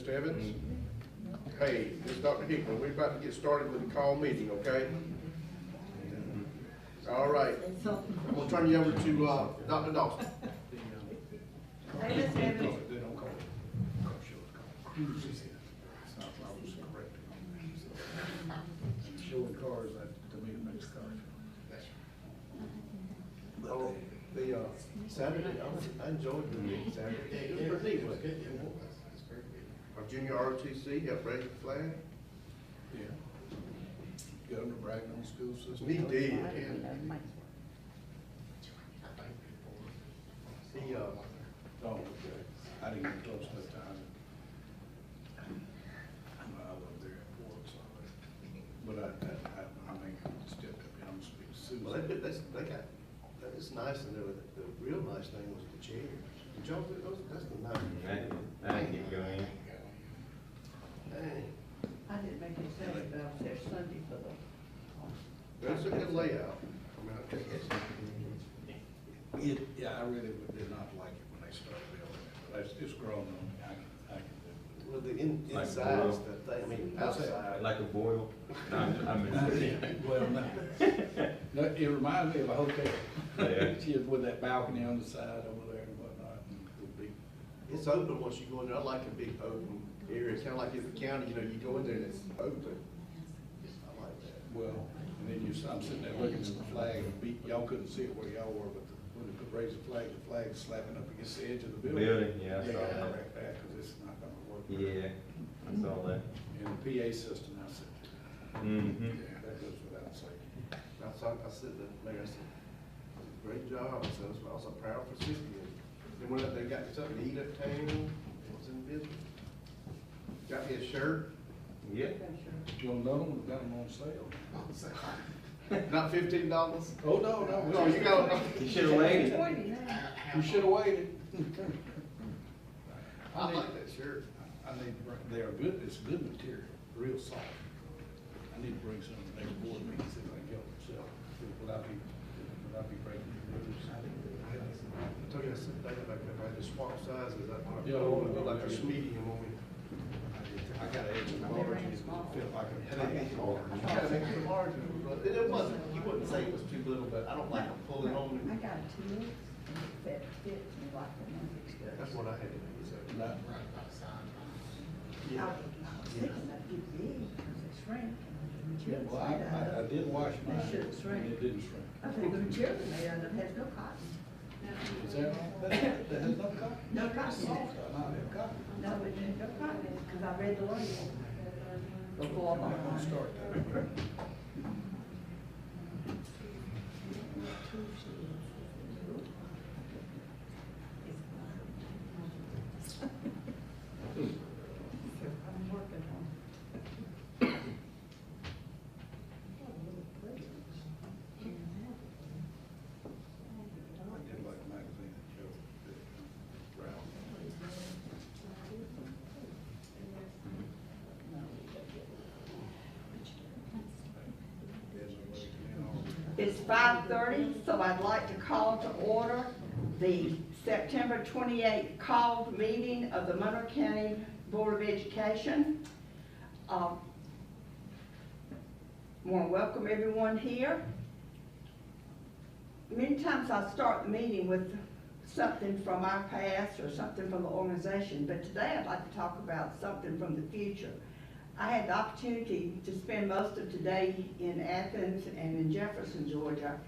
Mr. Evans? Hey, this is Dr. Hickman. We're about to get started with the call meeting, okay? All right. I'm gonna turn you over to Dr. Dawson. Hey, Mr. Evans. They don't call it car show, it's called cruises. It's not, I was correct. Showing cars, that to me it makes cars. Oh, the Saturday, I enjoyed the meeting Saturday. It was pretty neat, wasn't it? Our junior ROTC helped raise the flag. Yeah. Governor bragging on the school system. He did. He, Oh, okay. I didn't get close to that time. I love their airport, so. But I mean, stepped up, I'm speaking to well, Susan. they got, it's nice, and the real nice thing was the chairs. Did y'all do those? That's the nice. I didn't get going. Dang. I didn't make it Saturday, but I was there Sunday for the. That's a good layout. I mean, I think it's. Yeah, I really did not like it when they started building it, but it's grown on me, I can do it. Well, the Like inside is boil. the thing, I mean, outside. Like a boil? No, I'm Well, no, it reminds me of a hotel. Yeah. With that balcony on the side over there and whatnot, and it would be. It's open once you go in there. I like a big open area. It's kind of like in the county, you know, you go in there and it's open. I like that. Well, and then I'm sitting there looking at the flag, and y'all couldn't see it where y'all were, but when they put raise the flag's slapping up against the edge of the building. Yeah, I saw Yeah, that. correct that, because it's not gonna work. Yeah, I saw that. And the PA system, I said, Mm-hmm. yeah, that goes without saying. I said that, Mayor, I said, great job. I said, I was also proud for City. And when they got something to eat uptown, it was in business. Got me a shirt. Yeah. You'll know them, we've got them on sale. Not $15. Oh, no. No, you got. You should have waited. You should have waited. I like that shirt. I need to bring, they are good, it's good material, real soft. I need to bring some to the next board meeting, see if I can get them sell, without be breaking the rules. I told you I said, they had to swap sizes. I thought, Yeah. oh, it looked like there's medium on me. I got an extra large, and it fit like a. And they make it large. You gotta make it large. But it wasn't, you wouldn't say it was too little, but I don't like to pull it on I me. got two, and it fits me like the one that's good. That's what I had to do. So. Not, I was thinking that'd be big, because it shrank. and the material's well, made out I of- did wash mine, It should and shrink. it didn't shrink. I think the material they made out of has no cotton. Is that right? That has no cotton? No cotton in it. Not have cotton. No, it has no cotton in it, because I read the label before I bought I'm gonna mine. start that. I'm working on. I did like a magazine that showed that round. It's 5:30, so I'd like to call to order the September 28th called meeting of the Monroe County Board of Education. Want to welcome everyone here. Many times I start the meeting with something from our past or something from the organization, but today I'd like to talk about something from the future. I had the opportunity to spend most of today in Athens and in Jefferson, Georgia,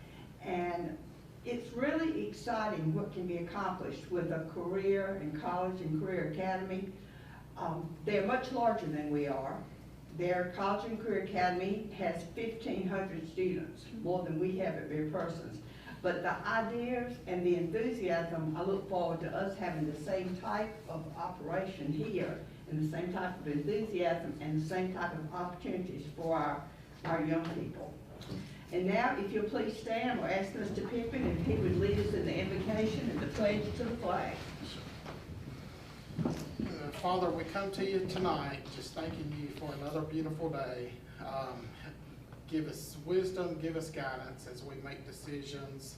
and it's really exciting what can be accomplished with a career and college and career academy. They're much larger than we are. Their college and career academy has 1,500 students, more than we have at Bear Persons. But the ideas and the enthusiasm, I look forward to us having the same type of operation here, and the same type of enthusiasm and the same type of opportunities for our young people. And now, if you'll please stand, we'll ask Mr. Pippin if he would lead us in the invocation and the pledge to the flag. Father, we come to you tonight just thanking you for another beautiful day. Give us wisdom, give us guidance as we make decisions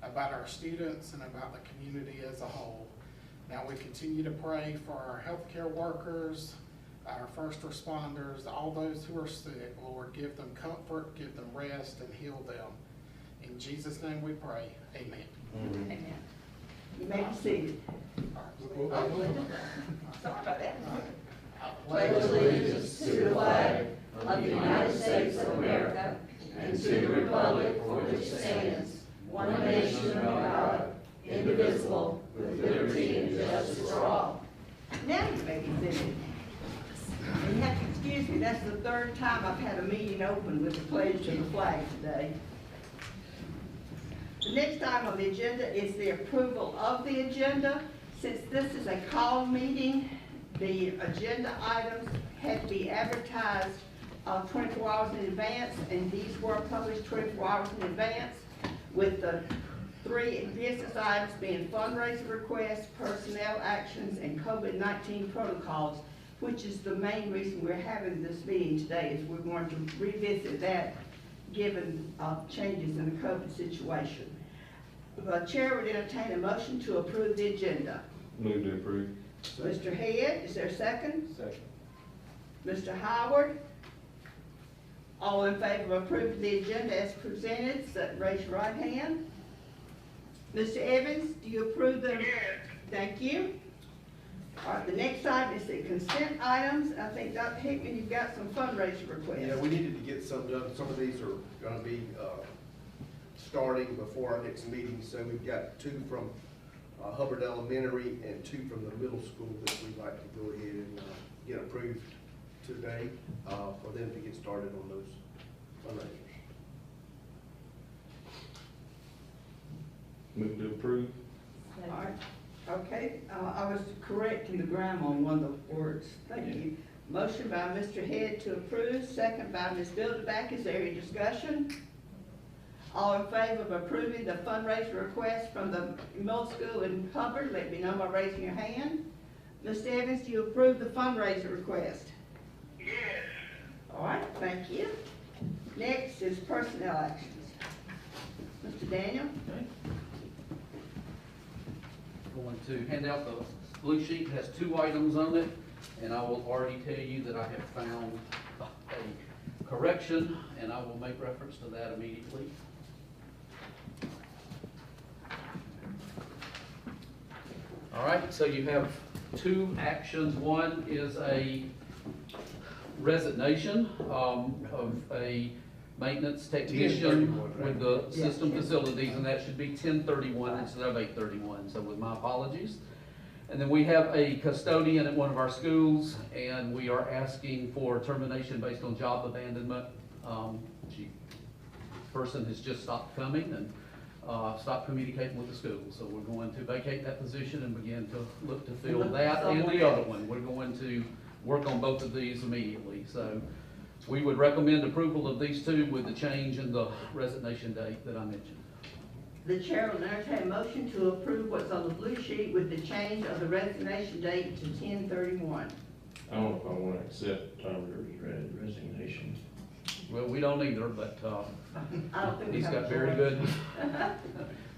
about our students and about the community as a whole. Now, we continue to pray for our healthcare workers, our first responders, all those who are sick. Lord, give them comfort, give them rest, and heal them. In Jesus' name we pray, amen. Amen. You may be seated. Sorry about that. Pledge allegiance to the flag of the United States of America and to the republic for which it stands, one nation under God, indivisible, with liberty and justice for all. Now you may be seated. And you have to excuse me, that's the third time I've had a meeting open with the pledge to the flag today. The next item on the agenda is the approval of the agenda. Since this is a call meeting, the agenda items had to be advertised 24 hours in advance, and these were published 24 hours in advance, with the 3 business items being fundraiser requests, personnel actions, and COVID-19 protocols, which is the main reason we're having this meeting today, is we're going to revisit that given changes in the COVID situation. The chair would entertain a motion to approve the agenda. Move to approve. Mr. Head, is there a second? Second. Mr. Howard? All in favor of approving the agenda as presented, raise your right hand. Mr. Evans, do you approve the? Yes. Thank you. All right, the next item is the consent items. I think, Dr. Hickman, you've got some fundraiser requests. Yeah, we needed to get some done. Some of these are gonna be, starting before our next meeting. So we've got 2 from Hubbard Elementary and 2 from the middle school that we'd like to go ahead and get approved today for them to get started on those fundraisers. Move to approve. All right, okay, I was correcting the grammar on one of the words. Thank you. Motion by Mr. Head to approve, second by Ms. Bilderback. Is there any discussion? All in favor of approving the fundraiser request from the middle school in Hubbard, let me know by raising your hand. Mr. Evans, do you approve the fundraiser request? Yes. All right, thank you. Next is personnel actions. Mr. Daniel? Okay. Going to hand out the blue sheet, it has 2 items on it, and I will already tell you that I have found a correction, and I will make reference to that immediately. All right, so you have 2 actions. One is a resignation of a maintenance technician 1031, right? with the system facilities, and that should be 1031 instead of 831, so with my apologies. And then we have a custodian at one of our schools, and we are asking for termination based on job abandonment. Person has just stopped coming and stopped communicating with the school, so we're going to vacate that position and begin to look to fill that and the other one. We're going to work on both of these immediately, so we would recommend approval of these 2 with the change in the resignation date that I mentioned. The chair will entertain a motion to approve what's on the blue sheet with the change of the resignation date to 10/31. I don't know if I want to accept Tyler's resignation. Well, we don't either, but I don't think we he's have got a very choice. good, Is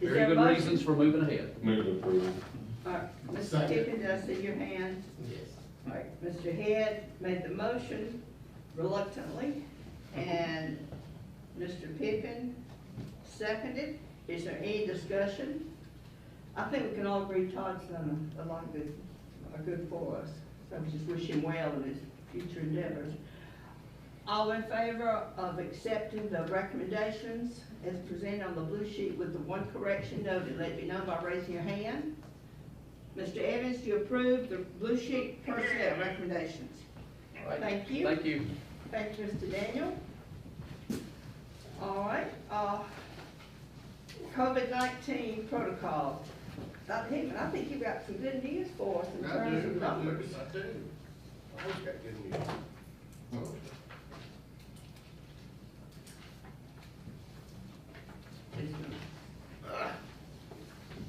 very there a good motion? reasons for moving ahead. Move to approve. All right, Mr. Second. Pippin, did I see your hand? Yes. All right, Mr. Head made the motion reluctantly, and Mr. Pippin seconded. Is there any discussion? I think we can all agree Todd's done a lot of good for us. So we just wish him well in his future endeavors. All in favor of accepting the recommendations as presented on the blue sheet with the 1 correction noted, let me know by raising your hand. Mr. Evans, do you approve the blue sheet personnel recommendations? All right. Thank you. Thank you. Thank you, Mr. Daniel. All right, COVID-19 protocol. Dr. Hickman, I think you've got some good news for us in terms of numbers. I do. I always got good news.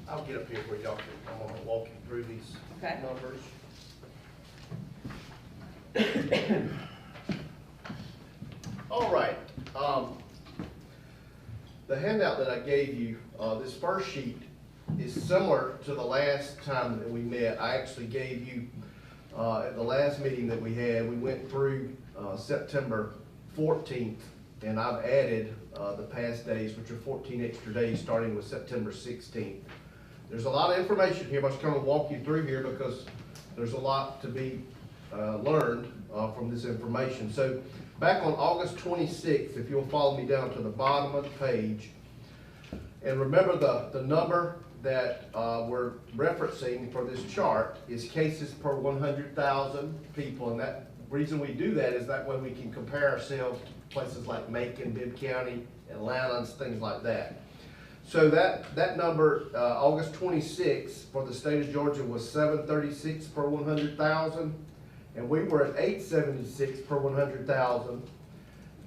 I'll get up here where y'all can, I'm gonna walk you through these Okay. numbers. All right, the handout that I gave you, this first sheet is similar to the last time that we met. I actually gave you, at the last meeting that we had, we went through September 14th, and I've added the past days, which are 14 extra days, starting with September 16th. There's a lot of information here, but I'm just going to walk you through here because there's a lot to be learned from this information. So back on August 26th, if you'll follow me down to the bottom of the page, and remember the number that we're referencing for this chart is cases per 100,000 people, and that reason we do that is that way we can compare ourselves to places like Macon, Bibb County, Atlanta, and things like that. So that number, August 26th for the state of Georgia was 736 per 100,000, and we were at 876 per 100,000.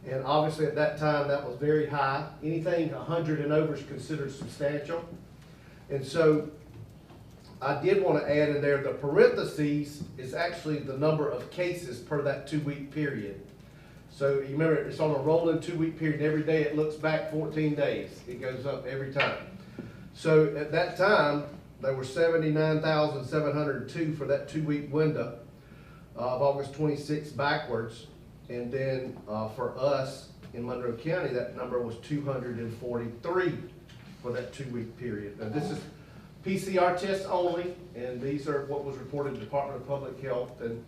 And obviously at that time, that was very high. Anything 100 and over is considered substantial. And so I did want to add in there, the parentheses is actually the number of cases per that 2-week period. So you remember, it's on a rolling 2-week period. Every day it looks back 14 days. It goes up every time. So at that time, there were 79,702 for that 2-week window of August 26th backwards. And then for us in Monroe County, that number was 243 for that 2-week period. Now this is PCR tests only, and these are what was reported to the Department of Public Health. And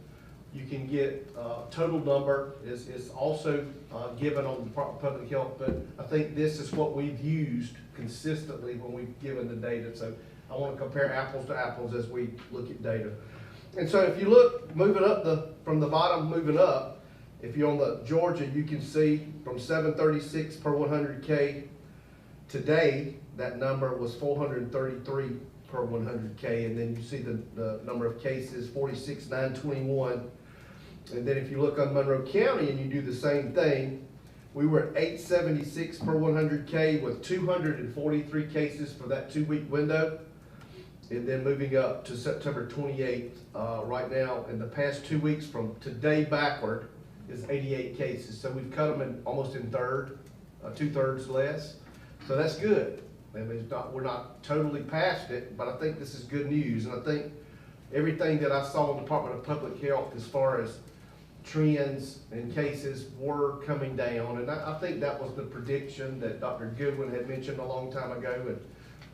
you can get total number is also given on the Department of Public Health, but I think this is what we've used consistently when we've given the data. So I want to compare apples to apples as we look at data. And so if you look moving up from the bottom moving up, if you're on the Georgia, you can see from 736 per 100K today, that number was 433 per 100K. And then you see the number of cases, 46,921. And then if you look on Monroe County and you do the same thing, we were at 876 per 100K with 243 cases for that 2-week window. And then moving up to September 28th, right now, in the past 2 weeks from today backward, is 88 cases. So we've cut them in almost in third, 2/3 less. So that's good. I mean, we're not totally past it, but I think this is good news. And I think everything that I saw in the Department of Public Health as far as trends and cases were coming down. And I think that was the prediction that Dr. Goodwin had mentioned a long time ago.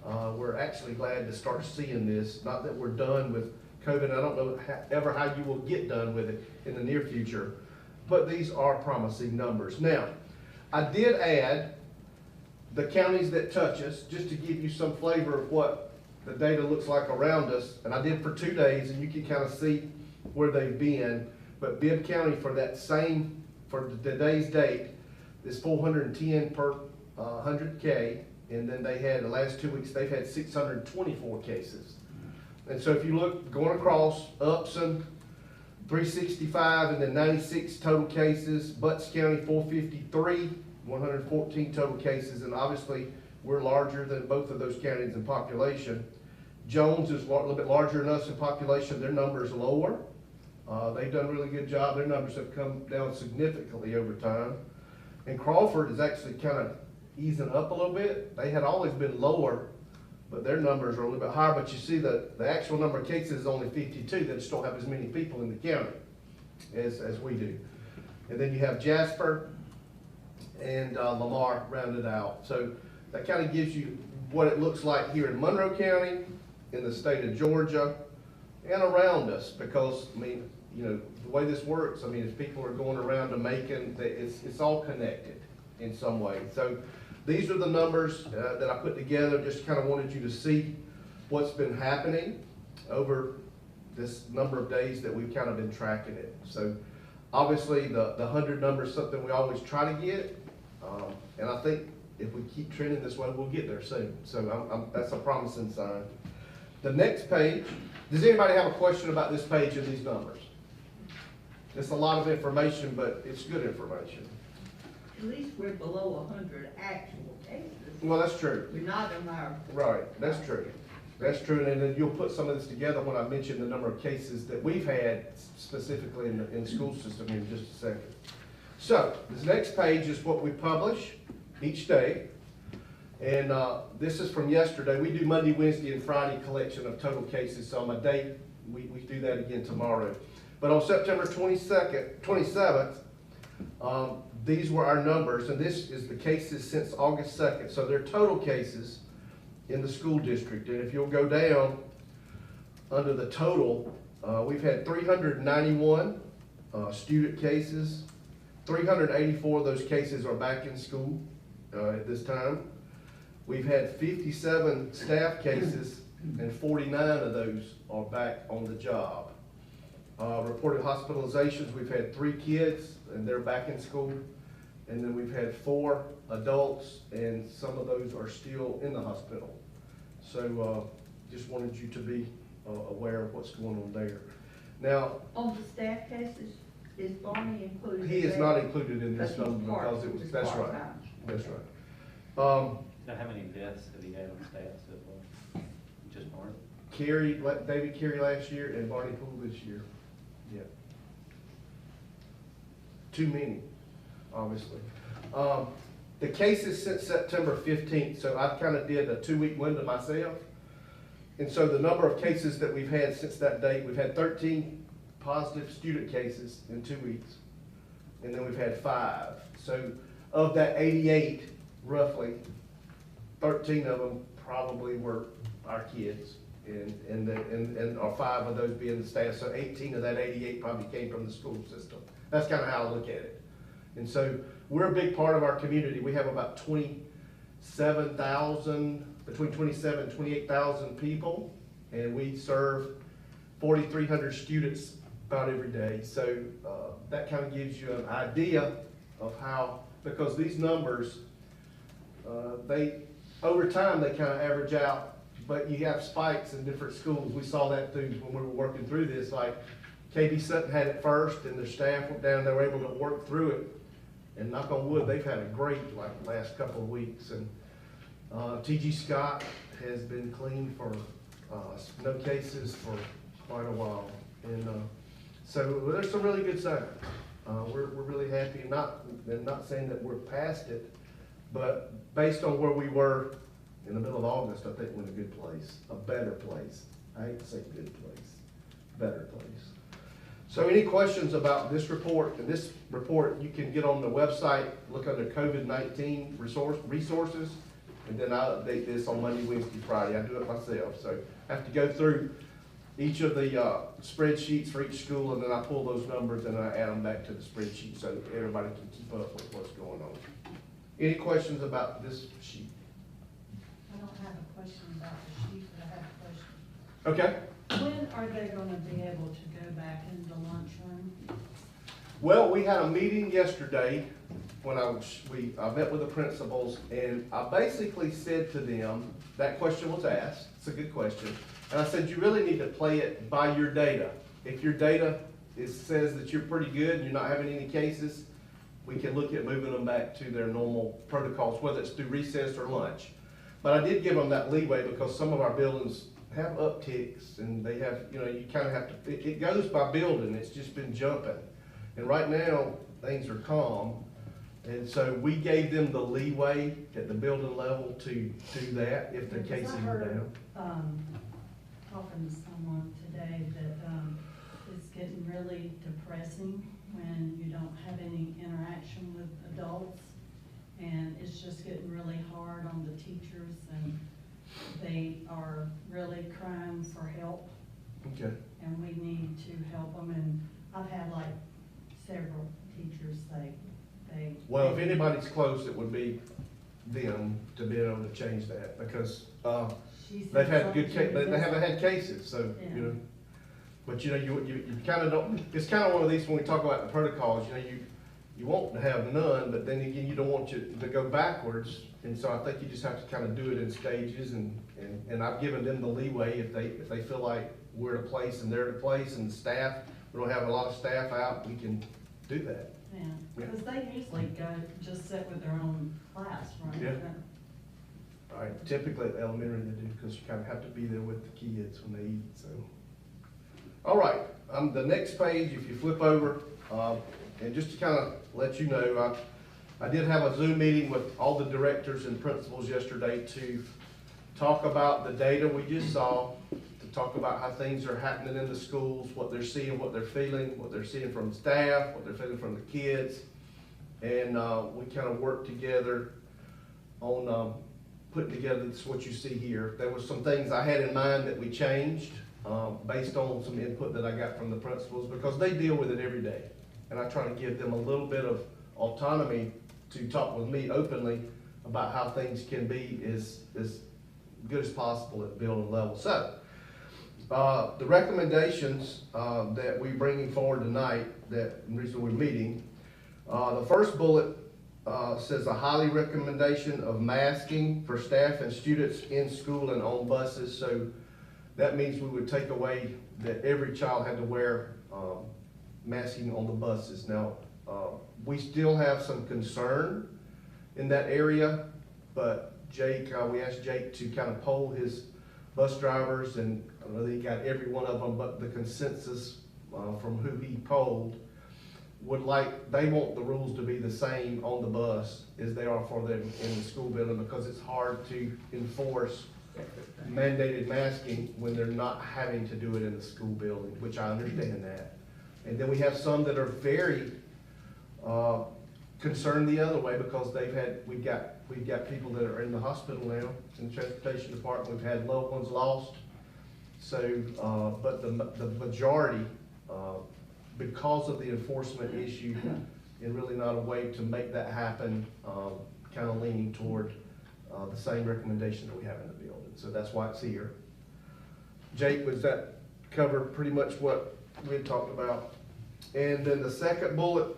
And we're actually glad to start seeing this. Not that we're done with COVID. I don't know ever how you will get done with it in the near future. But these are promising numbers. Now, I did add the counties that touch us, just to give you some flavor of what the data looks like around us. And I did for 2 days, and you can kind of see where they've been. But Bibb County for that same, for today's date, is 410 per 100K. And then they had, the last 2 weeks, they've had 624 cases. And so if you look, going across, Upson, 365, and then 96 total cases. Butts County, 453, 114 total cases, and obviously we're larger than both of those counties in population. Jones is a little bit larger than us in population. Their number is lower. They've done a really good job. Their numbers have come down significantly over time. And Crawford is actually kind of easing up a little bit. They had always been lower, but their numbers are a little bit higher. But you see the actual number of cases is only 52. They just don't have as many people in the county as we do. And then you have Jasper and Lamar rounded out. So that kind of gives you what it looks like here in Monroe County, in the state of Georgia, and around us. Because, I mean, you know, the way this works, I mean, as people are going around to Macon, it's all connected in some way. So these are the numbers that I put together. Just kind of wanted you to see what's been happening over this number of days that we've kind of been tracking it. So obviously the 100 number is something we always try to get. And I think if we keep trending this way, we'll get there soon. So that's a promising sign. The next page, does anybody have a question about this page and these numbers? It's a lot of information, but it's good information. At least we're below 100 actual cases. Well, that's true. We're not in our. Right, that's true. That's true, and then you'll put some of this together when I mention the number of cases that we've had specifically in the school system here in just a second. So, this next page is what we publish each day. And this is from yesterday. We do Monday, Wednesday, and Friday collection of total cases. So on my date, we do that again tomorrow. But on September 27th, these were our numbers, and this is the cases since August 2nd. So they're total cases in the school district. And if you'll go down under the total, we've had 391 student cases. 384 of those cases are back in school at this time. We've had 57 staff cases, and 49 of those are back on the job. Reported hospitalizations, we've had 3 kids, and they're back in school. And then we've had 4 adults, and some of those are still in the hospital. So just wanted you to be aware of what's going on there. Now, On the staff cases, is Barney included? he is not included in this Because he's number part- because it was, he's that's right, part-time. that's right. Now, how many deaths have you had on staff so far? Just Barney? David Carey last year and Barney Poole this year. Yeah. Too many, obviously. The cases since September 15th, so I kind of did a 2-week window myself. And so the number of cases that we've had since that date, we've had 13 positive student cases in 2 weeks. And then we've had 5. So of that 88, roughly, 13 of them probably were our kids. And or 5 of those being the staff. So 18 of that 88 probably came from the school system. That's kind of how I look at it. And so we're a big part of our community. We have about 27,000, between 27 and 28,000 people, and we serve 4,300 students about every day. So that kind of gives you an idea of how, because these numbers, over time they kind of average out, but you have spikes in different schools. We saw that through when we were working through this, like KB Sutton had it first, and their staff went down, they were able to work through it. And knock on wood, they've had a great last couple of weeks. And TG Scott has been clean for no cases for quite a while. And so there's some really good signs. We're really happy, and not saying that we're past it, but based on where we were in the middle of August, I think we're in a good place, a better place. I hate to say good place, better place. So any questions about this report? And this report, you can get on the website, look under COVID-19 resources, and then I update this on Monday, Wednesday, Friday. I do it myself. So I have to go through each of the spreadsheets for each school, and then I pull those numbers and I add them back to the spreadsheet so that everybody can keep up with what's going on. Any questions about this sheet? I don't have a question about the sheet, but I have a question. Okay. When are they gonna be able to go back in the lunchroom? Well, we had a meeting yesterday when I met with the principals, and I basically said to them, that question was asked, it's a good question, and I said, you really need to play it by your data. If your data says that you're pretty good and you're not having any cases, we can look at moving them back to their normal protocols, whether it's through recess or lunch. But I did give them that leeway because some of our buildings have upticks, and they have, you kind of have to, it goes by building, it's just been jumping. And right now, things are calm, and so we gave them the leeway at the building level to do that if their Because cases I are heard, down. talking to someone today that, it's getting really depressing when you don't have any interaction with adults. And it's just getting really hard on the teachers, and they are really crying for help. Okay. And we need to help them, and I've had several teachers say they. Well, if anybody's close, it would be them to be able to change that, because, She said they've had good, something they just- haven't had cases, so, Yeah. But you kind of don't, it's kind of one of these, when we talk about the protocols, you want to have none, but then again, you don't want you to go backwards. And so I think you just have to kind of do it in stages, and I've given them the leeway if they feel like we're at a place and they're at a place, and the staff, we don't have a lot of staff out, we can do that. Yeah, Yeah. because they usually go, just sit with their own class, right? Yeah. All right, typically at elementary they do, because you kind of have to be there with the kids when they eat, so. All right, the next page, if you flip over, and just to kind of let you know, I did have a Zoom meeting with all the directors and principals yesterday to talk about the data we just saw, to talk about how things are happening in the schools, what they're seeing, what they're feeling, what they're seeing from staff, what they're feeling from the kids. And we kind of worked together on putting together this, what you see here. There was some things I had in mind that we changed based on some input that I got from the principals, because they deal with it every day. And I try to give them a little bit of autonomy to talk with me openly about how things can be as good as possible at building level. So, the recommendations that we're bringing forward tonight, that the reason we're meeting, the first bullet says a highly recommendation of masking for staff and students in school and on buses. So that means we would take away that every child had to wear masking on the buses. Now, we still have some concern in that area, but Jake, we asked Jake to kind of poll his bus drivers, and I don't know that he got every one of them, but the consensus from who he polled they want the rules to be the same on the bus as they are for them in the school building, because it's hard to enforce mandated masking when they're not having to do it in the school building, which I understand that. And then we have some that are very concerned the other way, because we've got people that are in the hospital now, in the transportation department. We've had loved ones lost. So, but the majority, because of the enforcement issue, and really not a way to make that happen, kind of leaning toward the same recommendation that we have in the building. So that's why it's here. Jake, was that cover pretty much what we had talked about? And then the second bullet,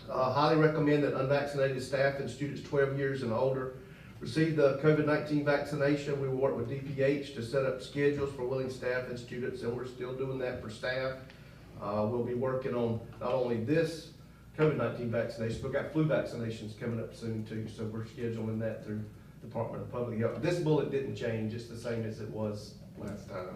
highly recommend that unvaccinated staff and students 12 years and older receive the COVID-19 vaccination. We will work with DPH to set up schedules for willing staff and students, and we're still doing that for staff. We'll be working on not only this COVID-19 vaccination, we've got flu vaccinations coming up soon too, so we're scheduling that through Department of Public Health. This bullet didn't change, it's the same as it was last time.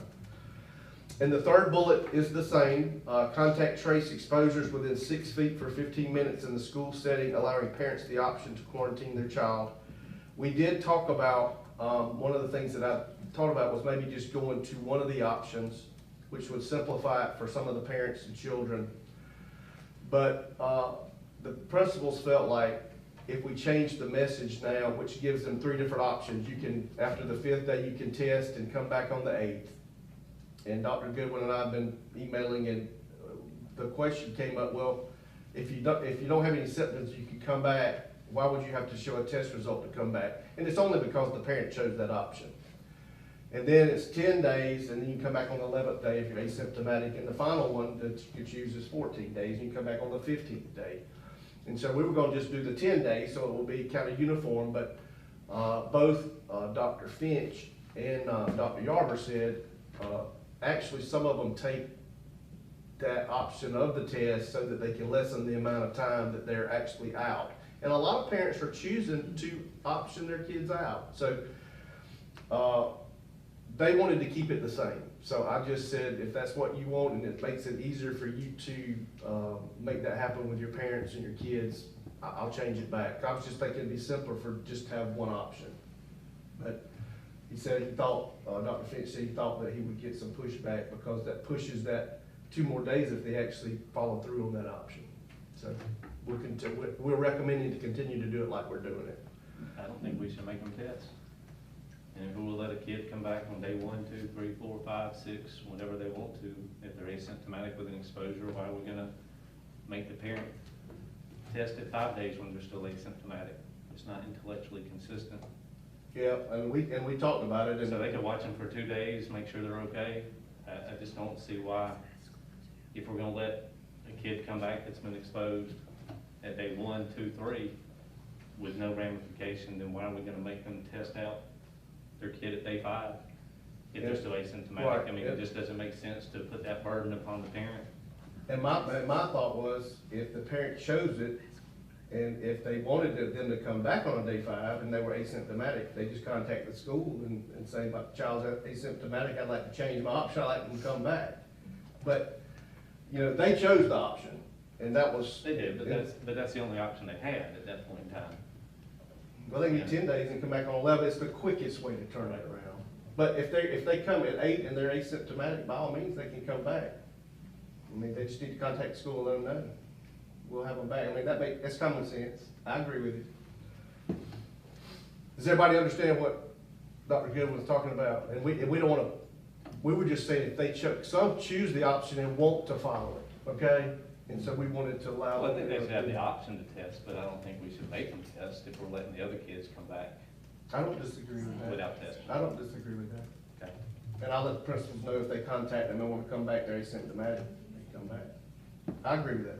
And the third bullet is the same, contact trace exposures within 6 feet for 15 minutes in the school setting, allowing parents the option to quarantine their child. We did talk about, one of the things that I thought about was maybe just going to one of the options, which would simplify it for some of the parents and children. But the principals felt like if we change the message now, which gives them 3 different options, you can, after the 5th day, you can test and come back on the 8th. And Dr. Goodwin and I have been emailing, and the question came up, well, if you don't have any symptoms, you can come back. Why would you have to show a test result to come back? And it's only because the parent chose that option. And then it's 10 days, and then you can come back on the 11th day if you're asymptomatic. And the final one that you choose is 14 days, and you can come back on the 15th day. And so we were going to just do the 10 days, so it will be kind of uniform. But both Dr. Finch and Dr. Yarber said, actually some of them take that option of the test so that they can lessen the amount of time that they're actually out. And a lot of parents are choosing to option their kids out. So they wanted to keep it the same. So I just said, if that's what you want and it makes it easier for you to make that happen with your parents and your kids, I'll change it back. I was just thinking it'd be simpler for just to have one option. But he said he thought, Dr. Finch said he thought that he would get some pushback, because that pushes that 2 more days if they actually follow through on that option. So we're recommending to continue to do it like we're doing it. I don't think we should make them test. And if we'll let a kid come back on day 1, 2, 3, 4, 5, 6, whenever they want to, if they're asymptomatic with an exposure, why are we gonna make the parent test at 5 days when they're still asymptomatic? It's not intellectually consistent. Yeah, and we talked about it. And so they could watch them for 2 days, make sure they're okay. I just don't see why, if we're gonna let a kid come back that's been exposed at day 1, 2, 3 with no ramification, then why are we gonna make them test out their kid at day 5 if they're still asymptomatic? Right. I mean, it just doesn't make sense to put that burden upon the parent. And my thought was, if the parent chose it, and if they wanted them to come back on day 5 and they were asymptomatic, they just contact the school and say, my child's asymptomatic, I'd like to change my option, I'd like them to come back. But, you know, they chose the option. And that was. They did, but that's the only option they had at that point in time. Well, they need 10 days and come back on 11, it's the quickest way to turn it around. But if they come at 8 and they're asymptomatic, by all means, they can come back. I mean, they just need to contact the school and let them know. We'll have them back. I mean, that's common sense. I agree with you. Does everybody understand what Dr. Goodwin was talking about? And we don't wanna, we were just saying if they some choose the option and want to follow it, okay? And so we wanted to allow. Well, I think they should have the option to test, but I don't think we should make them test if we're letting the other kids come back I don't disagree with that. without testing. I don't disagree with that. Okay. And I'll let the principals know if they contact them and want to come back, they're asymptomatic, they can come back. I agree with that.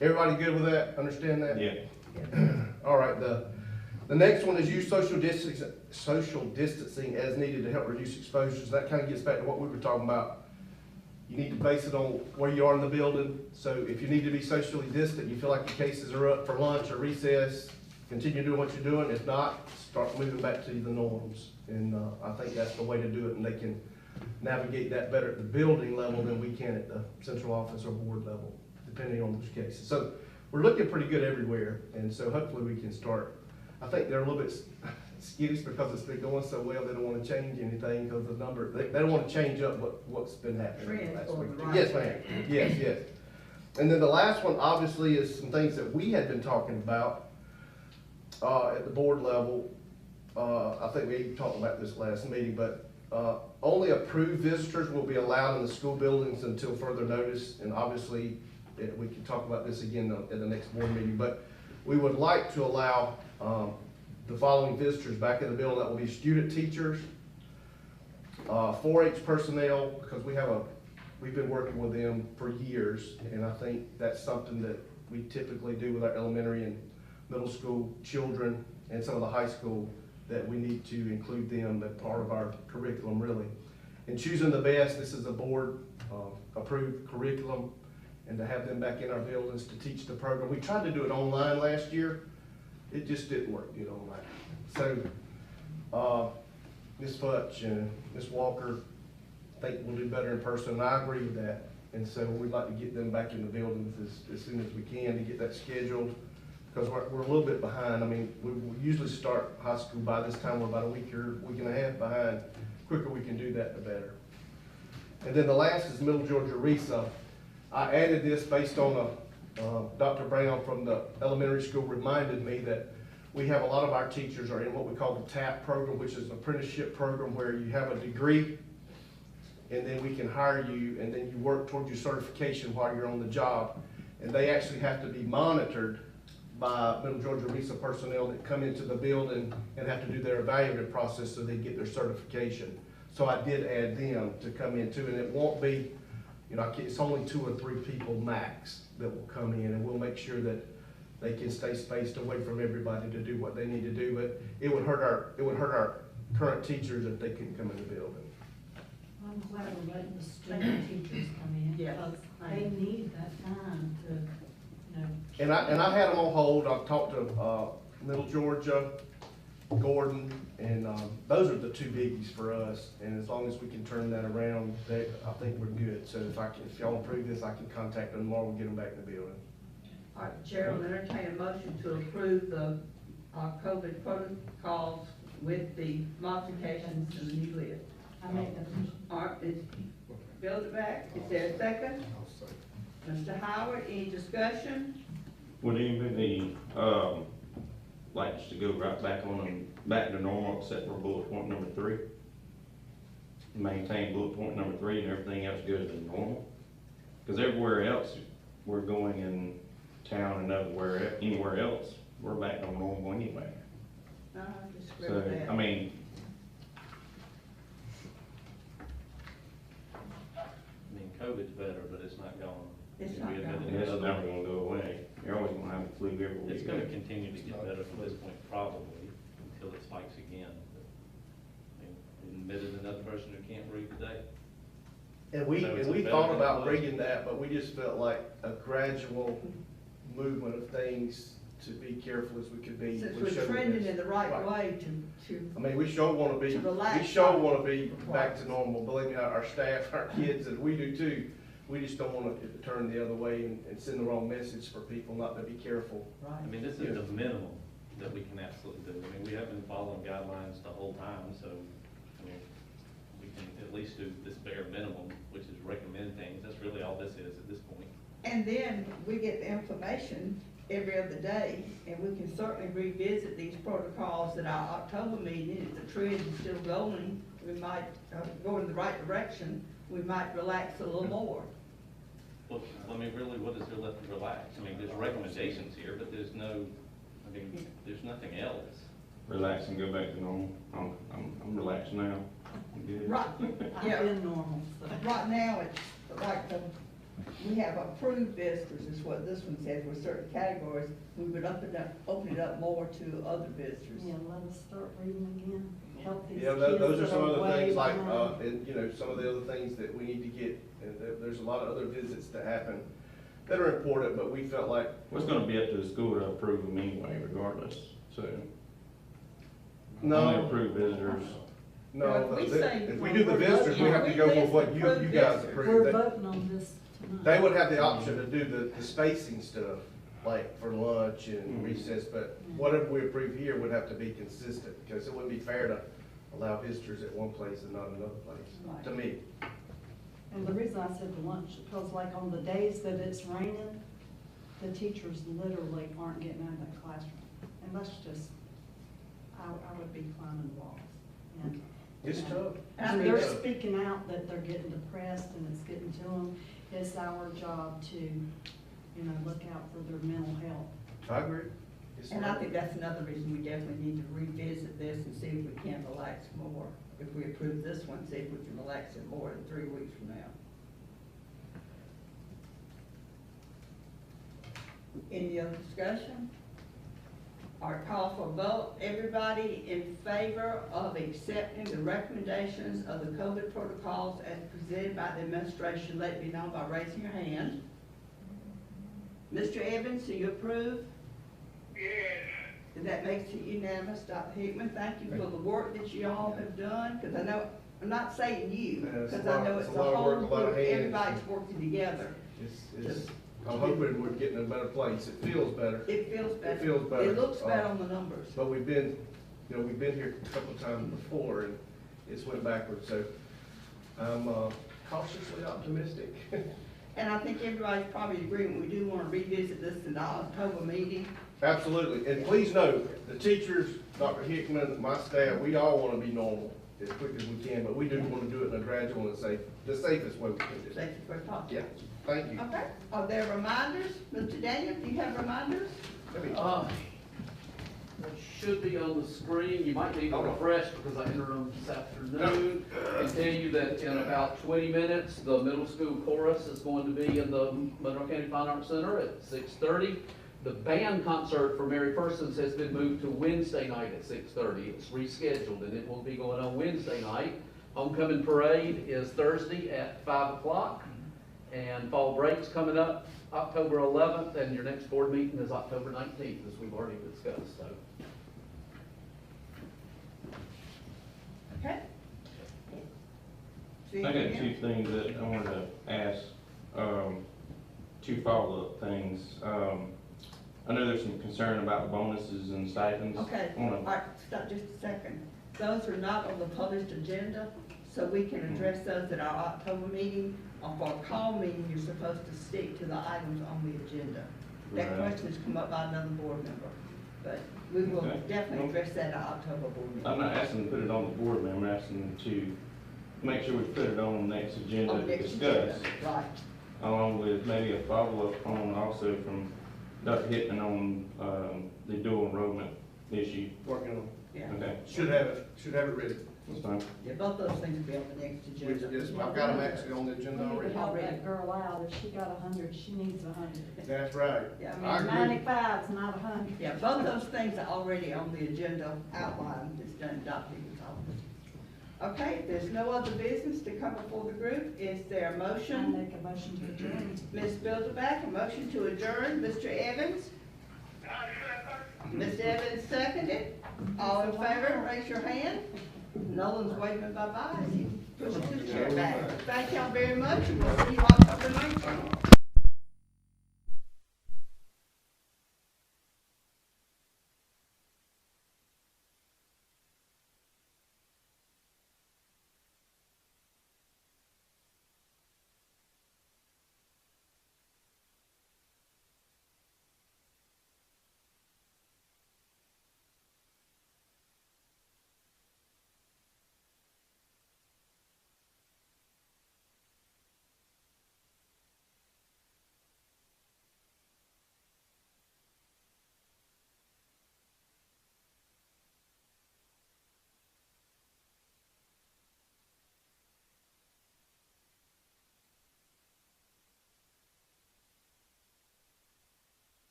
Everybody good with that? Understand that? Yeah. All right, the next one is use social distancing as needed to help reduce exposures. That kind of gets back to what we were talking about. You need to base it on where you are in the building. So if you need to be socially distant, you feel like your cases are up for lunch or recess, continue doing what you're doing. If not, start moving back to the norms. And I think that's the way to do it, and they can navigate that better at the building level than we can at the central office or board level, depending on those cases. So we're looking pretty good everywhere, and so hopefully we can start. I think they're a little bit skittish because it's been going so well, they don't want to change anything because the number, they don't want to change up what's been happening Trend last going week. the right Yes, way. ma'am, yes. And then the last one, obviously, is some things that we had been talking about at the board level. I think we talked about this last meeting, but only approved visitors will be allowed in the school buildings until further notice. And obviously, we can talk about this again at the next board meeting, but we would like to allow the following visitors back in the building. That will be student teachers, 4-H personnel, because we've been working with them for years, and I think that's something that we typically do with our elementary and middle school children and some of the high school, that we need to include them as part of our curriculum, really. And choosing the best, this is a board approved curriculum, and to have them back in our buildings to teach the program. We tried to do it online last year. It just didn't work good online. So Ms. Futch and Ms. Walker think we'll do better in person, and I agree with that. And so we'd like to get them back in the buildings as soon as we can to get that scheduled, because we're a little bit behind. I mean, we usually start high school by this time. We're about a week or week and a half behind. The quicker we can do that, the better. And then the last is Middle Georgia RESA. I added this based on Dr. Brown from the elementary school reminded me that we have a lot of our teachers are in what we call the TAP program, which is an apprenticeship program where you have a degree and then we can hire you and then you work toward your certification while you're on the job. And they actually have to be monitored by Middle Georgia RESA personnel that come into the building and have to do their evaluative process so they get their certification. So I did add them to come in too, and it won't be, you know, it's only 2 or 3 people max that will come in, and we'll make sure that they can stay spaced away from everybody to do what they need to do. But it would hurt our current teachers if they couldn't come in the building. I'm glad we're letting the student teachers come in, Yes. because they need that time to, you know. And I had them on hold. I've talked to Middle Georgia, Gordon, and those are the 2 biggies for us. And as long as we can turn that around, I think we're good. So if y'all approve this, I can contact them tomorrow and get them back in the building. All right, Chair will entertain a motion to approve the COVID protocols with the modifications to the new list. I make that motion. All right, is Bill back? Is there a second? Mr. Howard, any discussion? Would anybody, like us to go right back on them, back to normal except for bullet point number 3? Maintain bullet point number 3 and everything else goes to normal? Because everywhere else, we're going in town and anywhere else, we're back on normal anyway. I disagree So, with that. I mean, COVID's better, but it's not gone. It's not gone. it's never gonna go away. You're always gonna have the flu everywhere It's you gonna go. continue to get better from this point probably, until it spikes again. But, I mean, we admitted another person who can't read today. And we So it's a better thought than about it was. bringing that, but we just felt like a gradual movement of things to be careful as we could be. Since We we're showed trending this. in the right Right. way to, I mean, we sure wanna be, To relax. we sure wanna be back to normal. Believe me, our staff, our kids, and we do too. we just don't want it to turn the other way and send the wrong message for people not to be careful. I mean, this is the minimum that we can absolutely do. I mean, we have been following guidelines the whole time, so, I mean, we can at least do this bare minimum, which is recommend things. That's really all this is at this point. And then we get the information every other day, and we can certainly revisit these protocols at our October meeting. If the trend is still going, we might go in the right direction. We might relax a little more. Well, I mean, really, what is there left to relax? I mean, there's recommendations here, but there's no, I mean, there's nothing else. Relax and go back to normal. I'm relaxed now. I'm good. Right, yeah, I've been normal, so. right now, it's like we have approved visitors, is what this one says, with certain categories. We would open it up more to other visitors. Yeah, let us start reading again, help these Yeah, kids those are that some are other way things like, behind. and, you know, some of the other things that we need to get, and there's a lot of other visits that happen that are important, but we felt like. Well, it's gonna be up to the school to approve them anyway, regardless, so. No. Only approved visitors. No, If we say- if we do the visitors, we have to go with what you guys We're approve. We're They- voting on this tonight. They would have the option to do the spacing stuff, like for lunch and recess, but whatever we approve here would have to be consistent, because it wouldn't be fair to allow visitors at one place and not another place, to me. And the reason I said the lunch, because like on the days that it's raining, the teachers literally aren't getting out of that classroom. And that's just, I would be climbing walls. And- It's tough. And they're speaking out that they're getting depressed and it's getting to them. It's our job to, you know, look out for their mental health. I agree. It's And I not- think that's another reason we definitely need to revisit this and see if we can relax more. If we approve this one, see if we can relax it more in 3 weeks from now. Any other discussion? All right, call for a vote. Everybody in favor of accepting the recommendations of the COVID protocols as presented by the administration, let me know by raising your hand. Mr. Evans, do you approve? That makes it unanimous. Dr. Hickman, thank you for the work that you all have done, because I know, I'm not saying you, Yeah, it's a because I lot- know it's it's a a lot of whole work, a lot of group, hands. everybody's working together. It's, I'm hoping we're getting in a better place. It feels better. It feels better. It feels better. It looks better on the numbers. But we've been here a couple of times before and it's went backwards, so I'm cautiously optimistic. And I think everybody's probably agreeing, we do want to revisit this in the October meeting. Absolutely, and please note, the teachers, Dr. Hickman, my staff, we all want to be normal as quick as we can, but we do want to do it in a gradual and safe, the safest way we can do it. Safety first possible. Yeah, thank you. Okay, are there reminders? Mr. Daniel, do you have reminders? Let me- It should be on the screen. You might need to refresh because I entered them this afternoon. And tell you that in about 20 minutes, the middle school chorus is going to be in the Monroe County Fine Arts Center at 6:30. The band concert for Mary Persons has been moved to Wednesday night at 6:30. It's rescheduled and it will be going on Wednesday night. Homecoming parade is Thursday at 5 o'clock. And fall break's coming up October 11th, and your next board meeting is October 19th, as we've already discussed, so. Okay. I got two things that I wanted to ask, two follow-up things. I know there's some concern about bonuses and stipends. Okay, I all wanna- right, stop just a second. Those are not on the published agenda, so we can address those at our October meeting. Or for a call meeting, you're supposed to stick to the items on the agenda. That Right. question has come up by another board member, but we will Okay. definitely address that at our October board meeting. I'm not asking to put it on the board, but I'm asking to make sure we put it on the next agenda On to next discuss. agenda, right. Along with maybe a follow-up on also from Dr. Hickman on, the dual enrollment issue. Working on Yeah, Okay, it. Should have it ready. that's fine. yeah, both those things will be on the next agenda. Yes, I've got them actually on the We agenda need to already. help that girl out. If she got 100, she needs 100. That's right. Yeah, I I mean, agree. 95's not 100. Yeah, both those things are already on the agenda outlined, it's done in Dr. Higgins' office. Okay, if there's no other business to come before the group, is there a I motion? make a motion to adjourn. Ms. Bilderback, a motion to adjourn, Mr. Evans? Mr. Evans seconded, all in favor, raise your hand. Nolan's waving bye-bye, push the chair back. Thank y'all very much, and we'll see you October